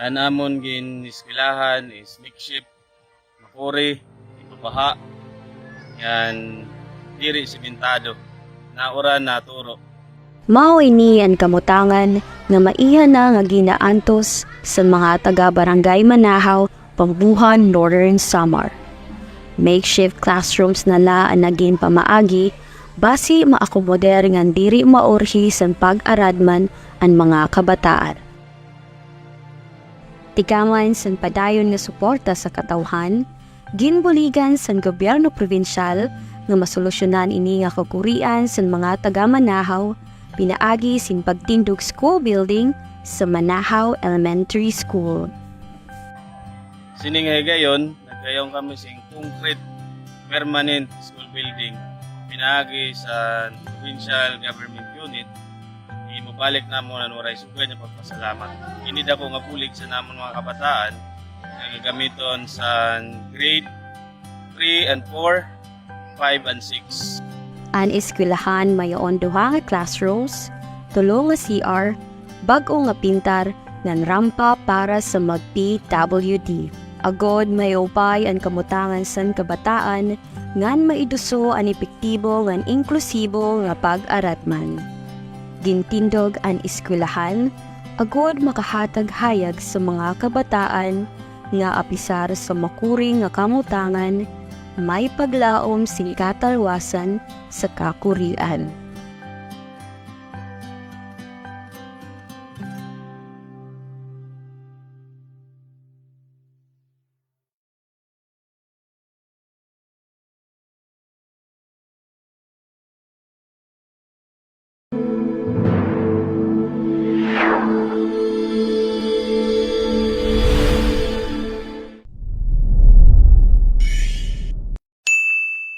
Ang amon gin eskwelahan is makeshift, makuri, ibabaha, yan diri simentado, naura naturo. Mao ini ang kamutangan nga maihan na nga ginaantos sa mga taga-barangay Manahaw, Pambuhan, Northern Samar. Makeshift classrooms na la ang naging pamaagi basi maakomoder nga diri maorhi sa pag-aradman ang mga kabataan. Tikaman sa padayon nga suporta sa katawhan, ginbuligan sa gobyerno probinsyal nga masolusyonan ini nga kakurian sa mga taga-Manahaw, pinaagi sin pagtindog school building sa Manahaw Elementary School. Siningay gayon, nagayong kami sing concrete permanent school building, pinaagi sa provincial government unit. Mabalik na mo na nuray sugan niya pagpasalamat. Inida ko nga pulig sa namon mga kabataan na gagamiton sa grade 3 and 4, 5 and 6. Ang eskwelahan mayoon duha nga classrooms, tulo nga CR, bag-o nga pintar, ngan rampa para sa mag-PWD. Agod mayopay ang kamutangan san kabataan ngan maiduso ang epektibo ngan inklusibo nga pag-aratman. Gintindog ang eskwelahan, agod makahatag hayag sa mga kabataan nga apisar sa makuri nga kamutangan, may paglaom sing katalwasan sa kakurian.